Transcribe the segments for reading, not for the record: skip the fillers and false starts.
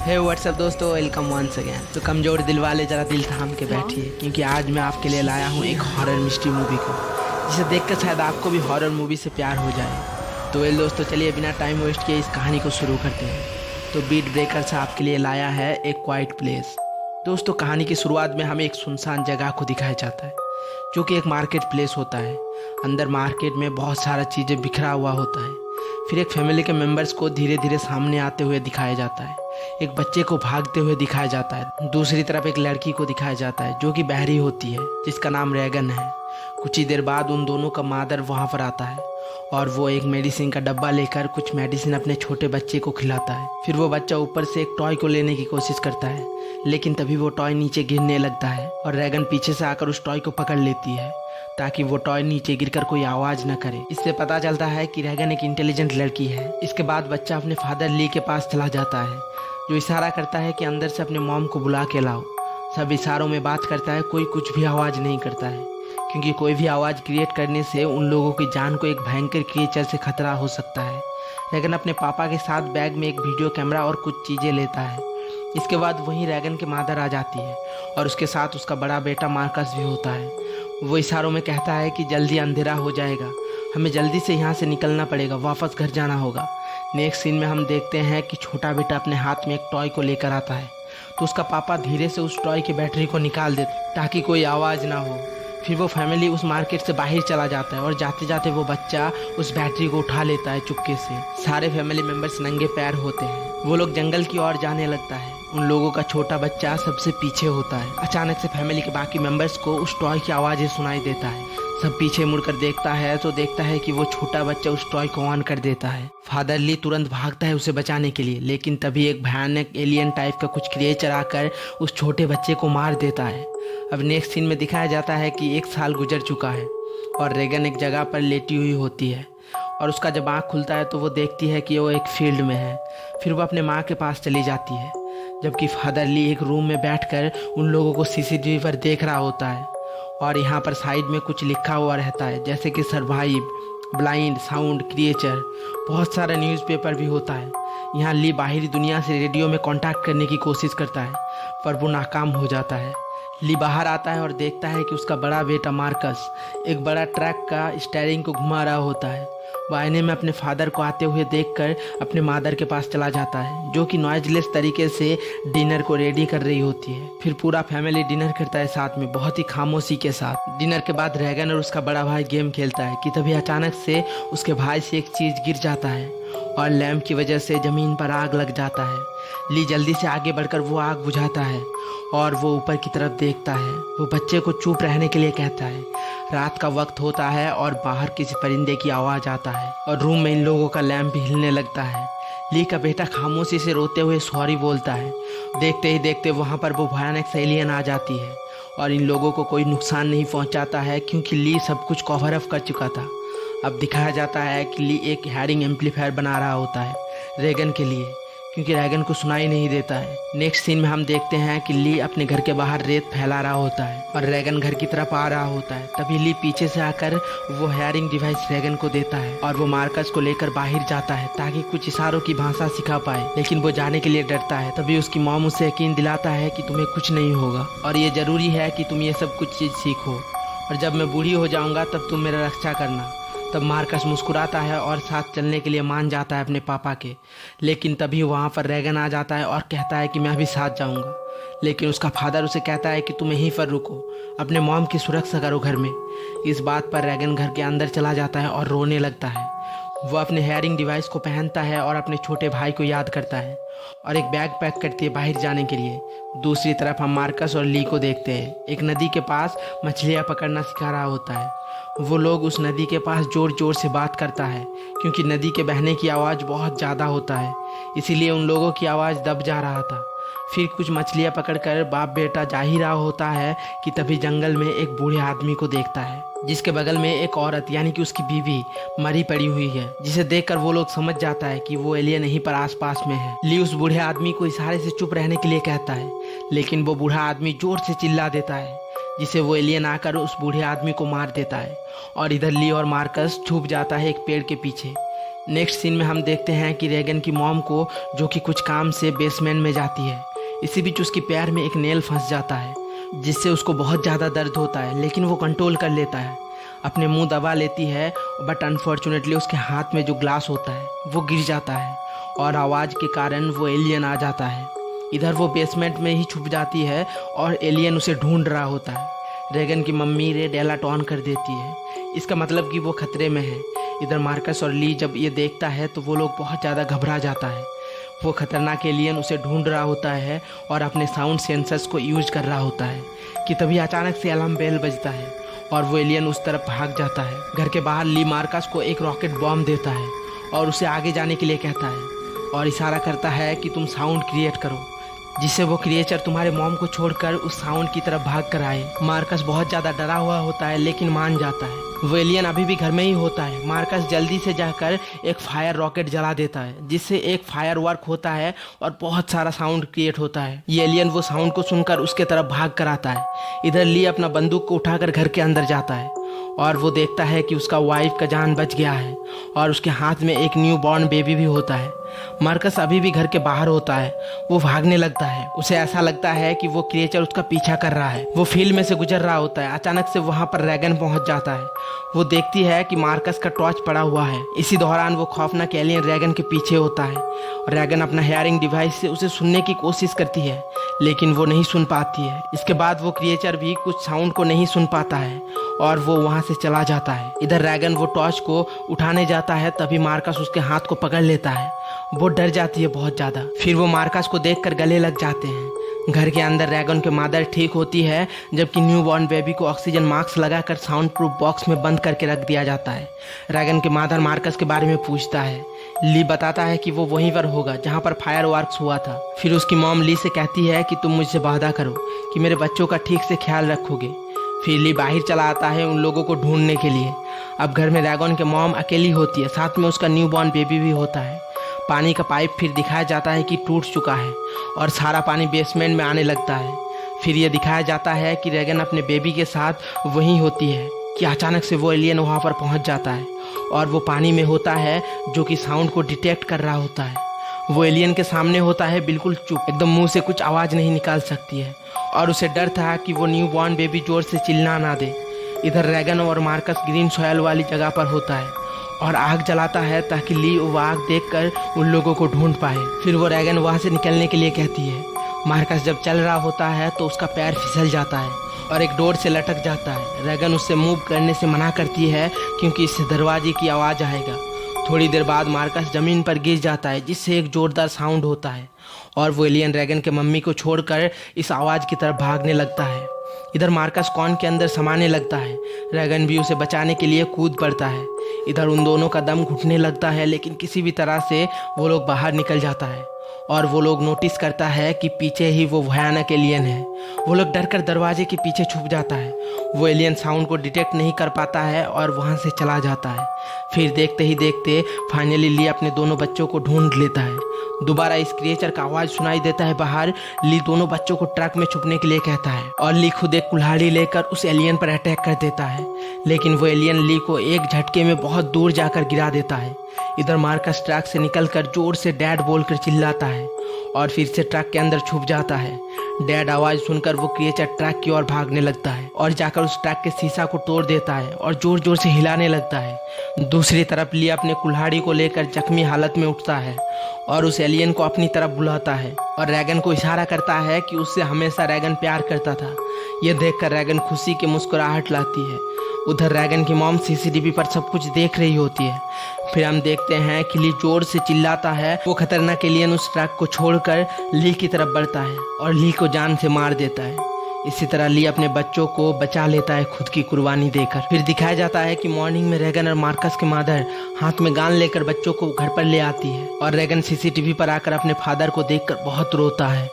हे WhatsApp दोस्तों, welcome once again. तो कमज़ोर दिल वाले ज़रा दिल थाम के बैठिए, क्योंकि आज मैं आपके लिए लाया हूँ एक हॉरर मिस्ट्री मूवी को, जिसे देखकर शायद आपको भी हॉरर मूवी से प्यार हो जाए। तो वेल दोस्तों, चलिए बिना टाइम वेस्ट किए इस कहानी को शुरू करते हैं। तो बीट ब्रेकर से आपके लिए लाया है एक क्वाइट प्लेस। दोस्तों, कहानी की शुरुआत में हमें एक सुनसान जगह को दिखाया जाता है, जो कि एक मार्केट प्लेस होता है। अंदर मार्केट में बहुत सारा चीज़ें बिखरा हुआ होता है। फिर एक फैमिली के मेंबर्स को धीरे धीरे सामने आते हुए दिखाया जाता है। एक बच्चे को भागते हुए दिखाया जाता है। दूसरी तरफ एक लड़की को दिखाया जाता है जो कि बहरी होती है, जिसका नाम रैगन है। कुछ ही देर बाद उन दोनों का मादर वहाँ पर आता है और वो एक मेडिसिन का डब्बा लेकर कुछ मेडिसिन अपने छोटे बच्चे को खिलाता है। फिर वो बच्चा ऊपर से एक टॉय को लेने की कोशिश करता है, लेकिन तभी वो टॉय नीचे गिरने लगता है और रैगन पीछे से आकर उस टॉय को पकड़ लेती है, ताकि वो टॉय नीचे गिरकर कोई आवाज न करे। इससे पता चलता है कि रैगन एक इंटेलिजेंट लड़की है। इसके बाद बच्चा अपने फादर ली के पास चला जाता है, जो इशारा करता है कि अंदर से अपने मॉम को बुला के लाओ। सब इशारों में बात करता है, कोई कुछ भी आवाज़ नहीं करता है, क्योंकि कोई भी आवाज़ क्रिएट करने से उन लोगों की जान को एक भयंकर क्रिएचर से खतरा हो सकता है। रैगन अपने पापा के साथ बैग में एक वीडियो कैमरा और कुछ चीज़ें लेता है। इसके बाद वहीं रैगन की मादर आ जाती है और उसके साथ उसका बड़ा बेटा मार्कस भी होता है। वो इशारों में कहता है कि जल्दी अंधेरा हो जाएगा, हमें जल्दी से यहाँ से निकलना पड़ेगा, वापस घर जाना होगा। नेक्स्ट सीन में हम देखते हैं कि छोटा बेटा अपने हाथ में एक टॉय को लेकर आता है, तो उसका पापा धीरे से उस टॉय की बैटरी को निकाल देते ताकि कोई आवाज़ ना हो। फिर वो फैमिली उस मार्केट से बाहर चला जाता है और जाते जाते वो बच्चा उस बैटरी को उठा लेता है चुपके से। सारे फैमिली मेंबर्स नंगे पैर होते हैं। वो लोग जंगल की ओर जाने लगता है। उन लोगों का छोटा बच्चा सबसे पीछे होता है। अचानक से फैमिली के बाकी मेंबर्स को उस टॉय की आवाज़ें सुनाई देता है। सब पीछे मुड़कर देखता है तो देखता है कि वो छोटा बच्चा उस टॉय को ऑन कर देता है। फादर ली तुरंत भागता है उसे बचाने के लिए, लेकिन तभी एक भयानक एलियन टाइप का कुछ क्रिएचर आकर उस छोटे बच्चे को मार देता है। अब नेक्स्ट सीन में दिखाया जाता है कि 1 साल गुजर चुका है और रैगन एक जगह पर लेटी हुई होती है और उसका जब आँख खुलता है तो वो देखती है कि वो एक फील्ड में है। फिर वो अपने माँ के पास चली जाती है, जबकि फादर ली एक रूम में बैठकर उन लोगों को सीसीटीवी पर देख रहा होता है। और यहाँ पर साइड में कुछ लिखा हुआ रहता है, जैसे कि सर्वाइव, ब्लाइंड, साउंड, क्रिएचर। बहुत सारा न्यूज़पेपर भी होता है। यहाँ ली बाहरी दुनिया से रेडियो में कांटेक्ट करने की कोशिश करता है, पर वो नाकाम हो जाता है। ली बाहर आता है और देखता है कि उसका बड़ा बेटा मार्कस एक बड़ा ट्रक का स्टीयरिंग को घुमा रहा होता है। वो आईने में अपने फादर को आते हुए देखकर अपने मादर के पास चला जाता है, जो कि नॉइजलेस तरीके से डिनर को रेडी कर रही होती है। फिर पूरा फैमिली डिनर करता है साथ में, बहुत ही खामोशी के साथ। डिनर के बाद रैगन और उसका बड़ा भाई गेम खेलता है कि तभी अचानक से उसके भाई से एक चीज़ गिर जाता है और लैंप की वजह से ज़मीन पर आग लग जाता है। ली जल्दी से आगे बढ़कर वो आग बुझाता है और वो ऊपर की तरफ देखता है। वो बच्चे को चुप रहने के लिए कहता है। रात का वक्त होता है और बाहर किसी परिंदे की आवाज़ आता है और रूम में इन लोगों का लैंप भी हिलने लगता है। ली का बेटा खामोशी से रोते हुए सॉरी बोलता है। देखते ही देखते वहाँ पर वो भयानक एलियन आ जाती है और इन लोगों को कोई नुकसान नहीं पहुँचाता है, क्योंकि ली सब कुछ कवर अप कर चुका था। अब दिखाया जाता है कि ली एक हेयरिंग एम्पलीफायर बना रहा होता है रैगन के लिए, क्योंकि रैगन को सुनाई नहीं देता है। नेक्स्ट सीन में हम देखते हैं कि ली अपने घर के बाहर रेत फैला रहा होता है और रैगन घर की तरफ आ रहा होता है। तभी ली पीछे से आकर वो हेयरिंग डिवाइस रैगन को देता है और वो मार्कस को लेकर बाहर जाता है ताकि कुछ इशारों की भाषा सिखा पाए, लेकिन वो जाने के लिए डरता है। तभी उसकी मॉम उसे यकीन दिलाता है कि तुम्हें कुछ नहीं होगा और ये ज़रूरी है कि तुम ये सब कुछ चीज़ सीखो, और जब मैं बूढ़ी हो जाऊँगा तब तुम मेरा रक्षा करना। तब मार्कस मुस्कुराता है और साथ चलने के लिए मान जाता है अपने पापा के, लेकिन तभी वहाँ पर रैगन आ जाता है और कहता है कि मैं भी साथ जाऊँगा। लेकिन उसका फादर उसे कहता है कि तुम यहीं पर रुको, अपने मॉम की सुरक्षा करो घर में। इस बात पर रैगन घर के अंदर चला जाता है और रोने लगता है। वो अपने हेयरिंग डिवाइस को पहनता है और अपने छोटे भाई को याद करता है और एक बैग पैक करती है बाहर जाने के लिए। दूसरी तरफ हम मार्कस और ली को देखते हैं। एक नदी के पास मछलियाँ पकड़ना सिखा रहा होता है। वो लोग उस नदी के पास ज़ोर ज़ोर से बात करता है, क्योंकि नदी के बहने की आवाज़ बहुत ज़्यादा होता है, इसीलिए उन लोगों की आवाज़ दब जा रहा था। फिर कुछ मछलियाँ पकड़कर बाप बेटा जा ही रहा होता है कि तभी जंगल में एक बूढ़े आदमी को देखता है, जिसके बगल में एक औरत यानी कि उसकी बीवी मरी पड़ी हुई है, जिसे देखकर वो लोग समझ जाता है कि वो एलियन यहीं पर आसपास में है। ली उस बूढ़े आदमी को इशारे से चुप रहने के लिए कहता है, लेकिन वो बूढ़ा आदमी जोर से चिल्ला देता है, जिसे वो एलियन आकर उस बूढ़े आदमी को मार देता है। और इधर ली और मार्कस छुप जाता है एक पेड़ के पीछे। नेक्स्ट सीन में हम देखते हैं कि रेगन की मॉम को, जो कि कुछ काम से बेसमेंट में जाती है, इसी बीच उसके पैर में एक नेल फंस जाता है, जिससे उसको बहुत ज़्यादा दर्द होता है, लेकिन वो कंट्रोल कर लेता है, अपने मुंह दबा लेती है। बट अनफॉर्चुनेटली उसके हाथ में जो ग्लास होता है वो गिर जाता है और आवाज़ के कारण वो एलियन आ जाता है। इधर वो बेसमेंट में ही छुप जाती है और एलियन उसे ढूंढ रहा होता है। रेगन की मम्मी रेड अलर्ट ऑन कर देती है, इसका मतलब कि वो खतरे में है। इधर मार्कस और ली जब ये देखता है तो वो लोग बहुत ज़्यादा घबरा जाता है। वो खतरनाक एलियन उसे ढूंढ रहा होता है और अपने साउंड सेंसर्स को यूज कर रहा होता है कि तभी अचानक से अलार्म बेल बजता है और वो एलियन उस तरफ भाग जाता है। घर के बाहर ली मार्कस को एक रॉकेट बॉम्ब देता है और उसे आगे जाने के लिए कहता है और इशारा करता है कि तुम साउंड क्रिएट करो, जिससे वो क्रिएचर तुम्हारे मॉम को छोड़कर उस साउंड की तरफ भाग कर आए। मार्कस बहुत ज़्यादा डरा हुआ होता है लेकिन मान जाता है। वो एलियन अभी भी घर में ही होता है। मार्कस जल्दी से जाकर एक फायर रॉकेट जला देता है, जिससे एक फायर वर्क होता है और बहुत सारा साउंड क्रिएट होता है। ये एलियन वो साउंड को सुनकर उसके तरफ भाग कर आता है। इधर ली अपना बंदूक को उठाकर घर के अंदर जाता है और वो देखता है कि उसका वाइफ का जान बच गया है और उसके हाथ में एक न्यू बॉर्न बेबी भी होता है। मार्कस अभी भी घर के बाहर होता है। वो भागने लगता है, उसे ऐसा लगता है कि वो क्रिएचर उसका पीछा कर रहा है। वो फील्ड में से गुजर रहा होता है। अचानक से वहाँ पर रेगन पहुँच जाता है। वो देखती है कि मार्कस का टॉर्च पड़ा हुआ है। इसी दौरान वो खौफनाक एलियन रेगन के पीछे होता है और रेगन अपना हेयरिंग डिवाइस से उसे सुनने की कोशिश करती है, लेकिन वो नहीं सुन पाती है। इसके बाद वो क्रिएचर भी कुछ साउंड को नहीं सुन पाता है और वो वहाँ से चला जाता है। इधर रेगन वो टॉर्च को उठाने जाता है, तभी मार्कस उसके हाथ को पकड़ लेता है। वो डर जाती है बहुत ज़्यादा। फिर वो मार्कस को देखकर गले लग जाते हैं। घर के अंदर रेगन के मादर ठीक होती है, जबकि न्यू बॉर्न बेबी को ऑक्सीजन मास्क लगाकर साउंड प्रूफ बॉक्स में बंद करके रख दिया जाता है। रेगन के मादर मार्कस के बारे में पूछता है। ली बताता है कि वो वहीं पर होगा जहाँ पर फायर वर्क्स हुआ था। फिर उसकी मॉम ली से कहती है कि तुम मुझसे वादा करो कि मेरे बच्चों का ठीक से ख्याल रखोगे। फिर ली बाहर चला आता है उन लोगों को ढूंढने के लिए। अब घर में रेगन के मॉम अकेली होती है, साथ में उसका न्यू बॉर्न बेबी भी होता है। पानी का पाइप फिर दिखाया जाता है कि टूट चुका है और सारा पानी बेसमेंट में आने लगता है। फिर ये दिखाया जाता है कि रेगन अपने बेबी के साथ वहीं होती है कि अचानक से वो एलियन वहाँ पर पहुँच जाता है और वो पानी में होता है, जो कि साउंड को डिटेक्ट कर रहा होता है। वो एलियन के सामने होता है बिल्कुल चुप, एकदम मुंह से कुछ आवाज़ नहीं निकाल सकती है और उसे डर था कि वो न्यू बॉर्न बेबी जोर से चिल्ला ना दे। इधर रेगन और मार्कस ग्रीन सॉयल वाली जगह पर होता है और आग जलाता है ताकि ली वो आग देखकर उन लोगों को ढूंढ पाए। फिर वो रेगन वहाँ से निकलने के लिए कहती है। मार्कस जब चल रहा होता है तो उसका पैर फिसल जाता है और एक डोर से लटक जाता है। रेगन उससे मूव करने से मना करती है क्योंकि इससे दरवाजे की आवाज़ आएगा। थोड़ी देर बाद मार्कस ज़मीन पर गिर जाता है, जिससे एक ज़ोरदार साउंड होता है और वो एलियन रेगन के मम्मी को छोड़कर इस आवाज़ की तरफ भागने लगता है। इधर मार्कस कॉर्न के अंदर समाने लगता है। रेगन भी उसे बचाने के लिए कूद पड़ता है। इधर उन दोनों का दम घुटने लगता है, लेकिन किसी भी तरह से वो लोग बाहर निकल जाता है और वो लोग नोटिस करता है कि पीछे ही वो भयानक एलियन है। वो लोग डरकर दरवाजे के पीछे छुप जाता है। वो एलियन साउंड को डिटेक्ट नहीं कर पाता है और वहाँ से चला जाता है। फिर देखते ही देखते फाइनली ली अपने दोनों बच्चों को ढूंढ लेता है। दोबारा इस क्रिएचर का आवाज़ सुनाई देता है बाहर। ली दोनों बच्चों को ट्रक में छुपने के लिए कहता है और ली खुद एक कुल्हाड़ी लेकर उस एलियन पर अटैक कर देता है, लेकिन वो एलियन ली को एक झटके में बहुत दूर जाकर गिरा देता है। इधर मार्कस ट्रक से निकलकर जोर से डैड बोलकर चिल्लाता है और फिर से ट्रक के अंदर छुप जाता है। डैड आवाज़ सुनकर वो क्रिएचर ट्रक की ओर भागने लगता है और जाकर उस ट्रक के शीशा को तोड़ देता है और जोर जोर से हिलाने लगता है। दूसरी तरफ ली अपने कुल्हाड़ी को लेकर जख्मी हालत में उठता है और उस एलियन को अपनी तरफ बुलाता है और रेगन को इशारा करता है कि उससे हमेशा रेगन प्यार करता था। यह देखकर रेगन खुशी की मुस्कुराहट लाती है। उधर रेगन की मॉम सीसीटीवी पर सब कुछ देख रही होती है। फिर हम देखते हैं कि ली जोर से चिल्लाता है। वो खतरनाक एलियन उस ट्रक को छोड़कर ली की तरफ बढ़ता है और ली को जान से मार देता है। इसी तरह ली अपने बच्चों को बचा लेता है खुद की कुर्बानी देकर। फिर दिखाया जाता है कि मॉर्निंग में रेगन और मार्कस के मदर हाथ में गान लेकर बच्चों को घर पर ले आती है और रेगन सीसीटीवी पर आकर अपने फादर को देखकर बहुत रोता है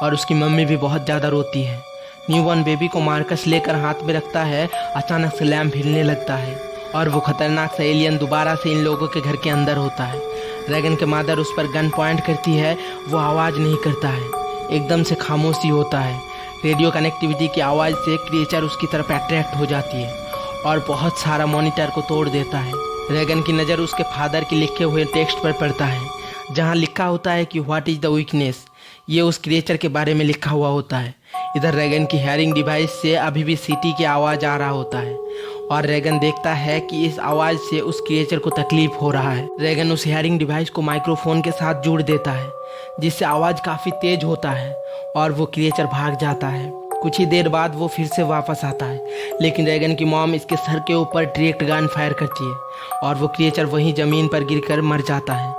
और उसकी मम्मी भी बहुत ज़्यादा रोती है। न्यूबॉर्न बेबी को मार्कस लेकर हाथ में रखता है। अचानक से लैंप हिलने लगता है और वो खतरनाक सा एलियन दोबारा से इन लोगों के घर के अंदर होता है। रेगन के मदर उस पर गन पॉइंट करती है। वो आवाज़ नहीं करता है, एकदम से खामोशी होता है। रेडियो कनेक्टिविटी की आवाज़ से क्रिएचर उसकी तरफ अट्रैक्ट हो जाती है और बहुत सारा मॉनिटर को तोड़ देता है। रैगन की नज़र उसके फादर के लिखे हुए टेक्स्ट पर पड़ता है, जहां लिखा होता है कि व्हाट इज़ द वीकनेस। ये उस क्रिएचर के बारे में लिखा हुआ होता है। इधर रैगन की हेयरिंग डिवाइस से अभी भी सीटी की आवाज़ आ रहा होता है और रैगन देखता है कि इस आवाज़ से उस क्रिएचर को तकलीफ हो रहा है। रैगन उस हेयरिंग डिवाइस को माइक्रोफोन के साथ जोड़ देता है, जिससे आवाज़ काफ़ी तेज होता है और वो क्रिएचर भाग जाता है। कुछ ही देर बाद वो फिर से वापस आता है, लेकिन रैगन की मॉम इसके सर के ऊपर डायरेक्ट गन फायर करती है और वो क्रिएचर वहीं ज़मीन पर गिरकर मर जाता है।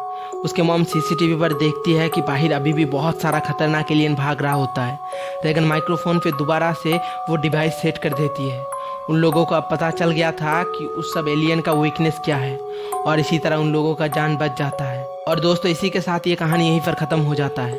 उसके मॉम सीसीटीवी पर देखती है कि बाहर अभी भी बहुत सारा खतरनाक एलियन भाग रहा होता है। रैगन माइक्रोफोन पे दोबारा से वो डिवाइस सेट कर देती है। उन लोगों को अब पता चल गया था कि उस सब एलियन का वीकनेस क्या है और इसी तरह उन लोगों का जान बच जाता है। और दोस्तों, इसी के साथ ये कहानी यहीं पर ख़त्म हो जाता है।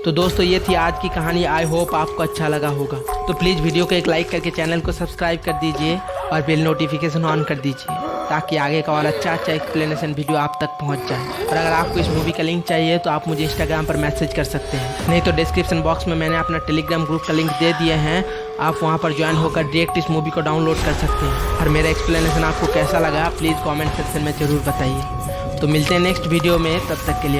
तो दोस्तों, ये थी आज की कहानी। आई होप आपको अच्छा लगा होगा। तो प्लीज़ वीडियो को एक लाइक करके चैनल को सब्सक्राइब कर दीजिए और बेल नोटिफिकेशन ऑन कर दीजिए, ताकि आगे का और अच्छा एक्सप्लेनेशन वीडियो आप तक पहुंच जाए। और अगर आपको इस मूवी का लिंक चाहिए तो आप मुझे इंस्टाग्राम पर मैसेज कर सकते हैं, नहीं तो डिस्क्रिप्शन बॉक्स में मैंने अपना टेलीग्राम ग्रुप का लिंक दे दिए हैं। आप वहां पर ज्वाइन होकर डायरेक्ट इस मूवी को डाउनलोड कर सकते हैं। और मेरा एक्सप्लेनेशन आपको कैसा लगा प्लीज़ कॉमेंट सेक्शन में ज़रूर बताइए। तो मिलते हैं नेक्स्ट वीडियो में, तब तक के लिए